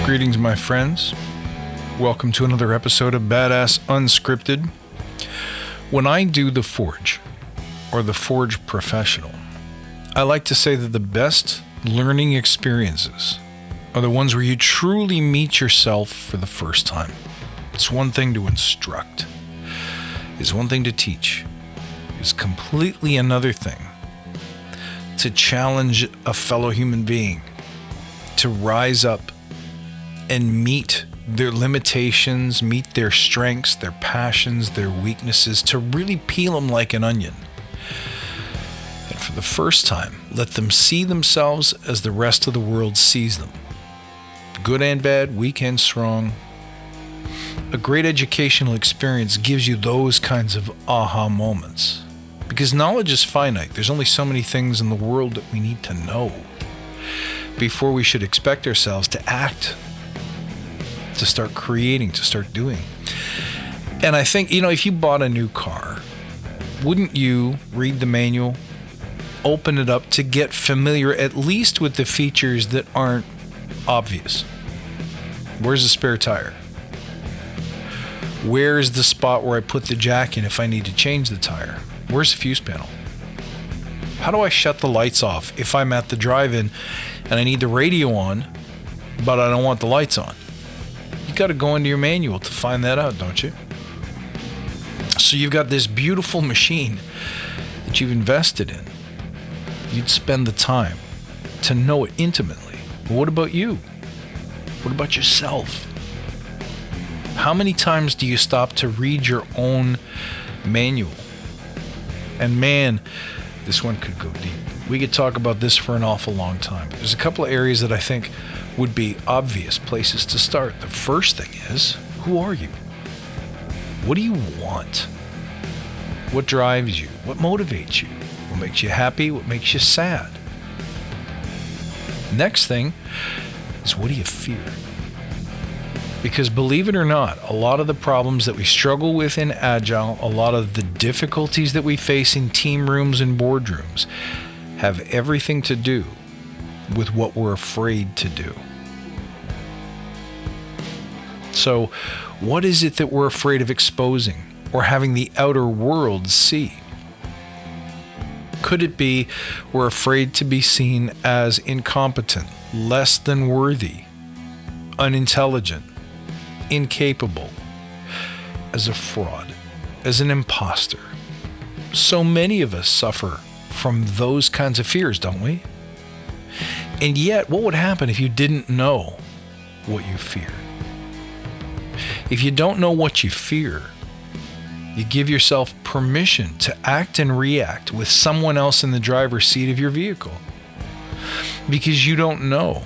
Greetings, my friends. Welcome to another episode of Badass Unscripted. When I do the Forge, or the Forge Professional, I like to say that the best learning experiences are the ones where you truly meet yourself for the first time. It's one thing to instruct. It's one thing to teach. It's completely another thing to challenge a fellow human being to rise up and meet their limitations, meet their strengths, their passions, their weaknesses, to really peel them like an onion. And for the first time, let them see themselves as the rest of the world sees them. Good and bad, weak and strong. A great educational experience gives you those kinds of aha moments. Because knowledge is finite. There's only so many things in the world that we need to know before we should expect ourselves to act, to start creating, to start doing. And I think, if you bought a new car, wouldn't you read the manual, open it up to get familiar at least with the features that aren't obvious? Where's the spare tire? Where's the spot where I put the jack in if I need to change the tire? Where's the fuse panel? How do I shut the lights off if I'm at the drive-in and I need the radio on, but I don't want the lights on? You got to go into your manual to find that out, don't you? So you've got this beautiful machine that you've invested in. You'd spend the time to know it intimately. But what about you? What about yourself? How many times do you stop to read your own manual? And man, this one could go deep. We could talk about this for an awful long time. There's a couple of areas that I think would be obvious places to start. The first thing is, who are you? What do you want? What drives you? What motivates you? What makes you happy? What makes you sad? Next thing is, what do you fear? Because believe it or not, a lot of the problems that we struggle with in Agile, a lot of the difficulties that we face in team rooms and boardrooms have everything to do with what we're afraid to do. So, what is it that we're afraid of exposing or having the outer world see? Could it be we're afraid to be seen as incompetent, less than worthy, unintelligent, incapable, as a fraud, as an imposter? So many of us suffer from those kinds of fears, don't we? And yet, what would happen if you didn't know what you fear? If you don't know what you fear, you give yourself permission to act and react with someone else in the driver's seat of your vehicle. Because you don't know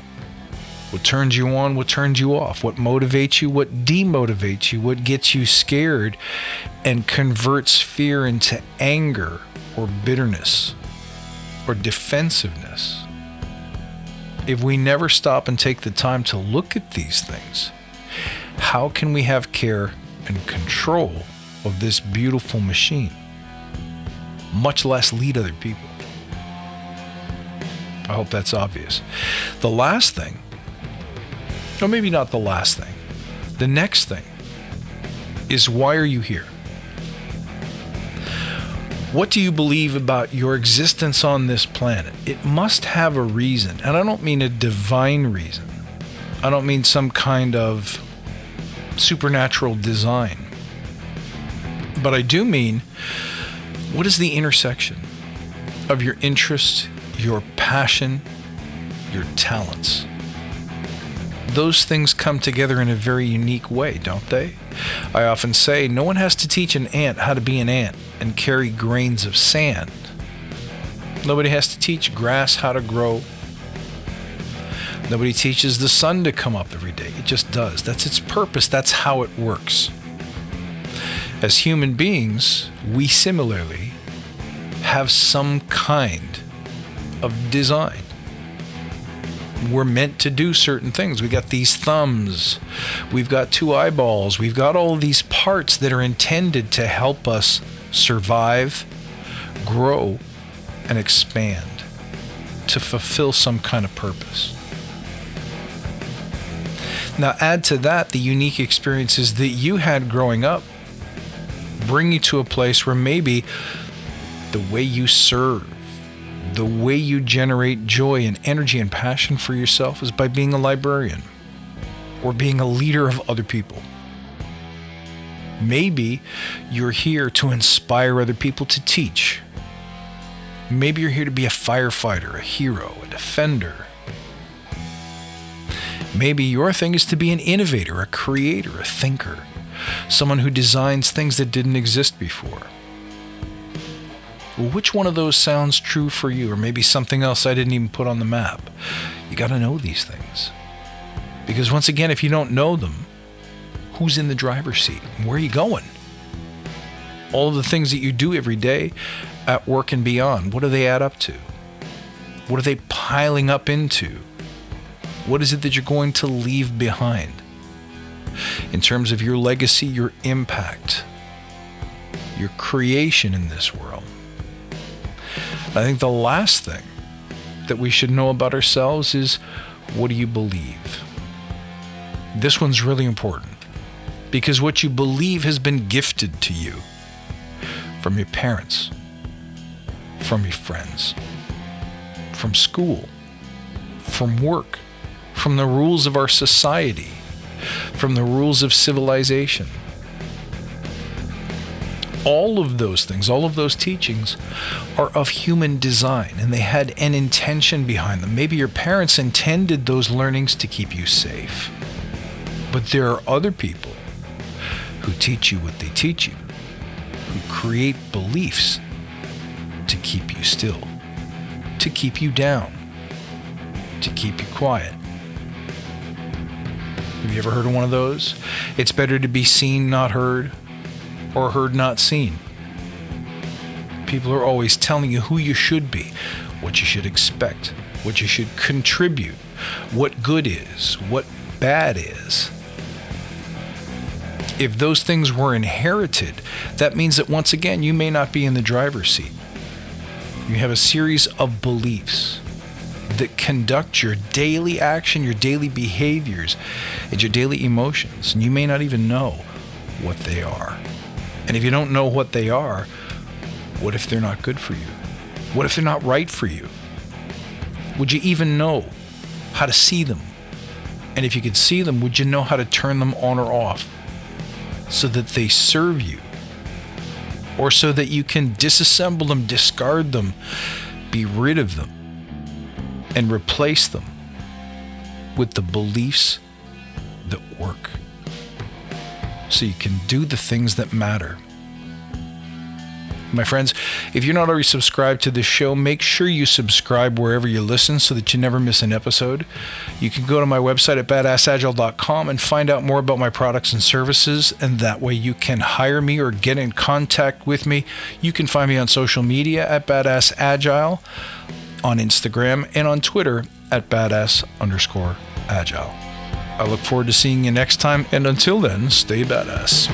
what turns you on, what turns you off, what motivates you, what demotivates you, what gets you scared and converts fear into anger or bitterness or defensiveness. If we never stop and take the time to look at these things, how can we have care and control of this beautiful machine, much less lead other people? I hope that's obvious. The last thing, or maybe not the last thing, the next thing is, why are you here? What do you believe about your existence on this planet? It must have a reason. And I don't mean a divine reason. I don't mean some kind of supernatural design. But I do mean, what is the intersection of your interests, your passion, your talents? Those things come together in a very unique way, don't they? I often say, no one has to teach an ant how to be an ant and carry grains of sand. Nobody has to teach grass how to grow. Nobody teaches the sun to come up every day. It just does. That's its purpose. That's how it works. As human beings, we similarly have some kind of design. We're meant to do certain things. We got these thumbs, we've got two eyeballs, we've got all these parts that are intended to help us survive, grow, and expand, to fulfill some kind of purpose. Now add to that the unique experiences that you had growing up, bring you to a place where maybe the way you serve, the way you generate joy and energy and passion for yourself is by being a librarian or being a leader of other people. Maybe you're here to inspire other people to teach. Maybe you're here to be a firefighter, a hero, a defender. Maybe your thing is to be an innovator, a creator, a thinker, someone who designs things that didn't exist before. Well, which one of those sounds true for you? Or maybe something else I didn't even put on the map. You got to know these things. Because once again, if you don't know them, who's in the driver's seat? Where are you going? All of the things that you do every day at work and beyond, what do they add up to? What are they piling up into? What is it that you're going to leave behind? In terms of your legacy, your impact, your creation in this world. I think the last thing that we should know about ourselves is, what do you believe? This one's really important because what you believe has been gifted to you from your parents, from your friends, from school, from work, from the rules of our society, from the rules of civilization. All of those things, all of those teachings are of human design, and they had an intention behind them. Maybe your parents intended those learnings to keep you safe. But there are other people who teach you what they teach you, who create beliefs to keep you still, to keep you down, to keep you quiet. Have you ever heard of one of those? It's better to be seen, not heard, or heard, not seen. People are always telling you who you should be, what you should expect, what you should contribute, what good is, what bad is. If those things were inherited, that means that once again, you may not be in the driver's seat. You have a series of beliefs that conduct your daily action, your daily behaviors, and your daily emotions. And you may not even know what they are. And if you don't know what they are, what if they're not good for you? What if they're not right for you? Would you even know how to see them? And if you could see them, would you know how to turn them on or off so that they serve you? Or so that you can disassemble them, discard them, be rid of them, and replace them with the beliefs that work, so you can do the things that matter. My friends, if you're not already subscribed to this show, make sure you subscribe wherever you listen so that you never miss an episode. You can go to my website at badassagile.com and find out more about my products and services, and that way you can hire me or get in contact with me. You can find me on social media at badassagile, on Instagram, and on Twitter at badass_agile. I look forward to seeing you next time, and until then, stay badass.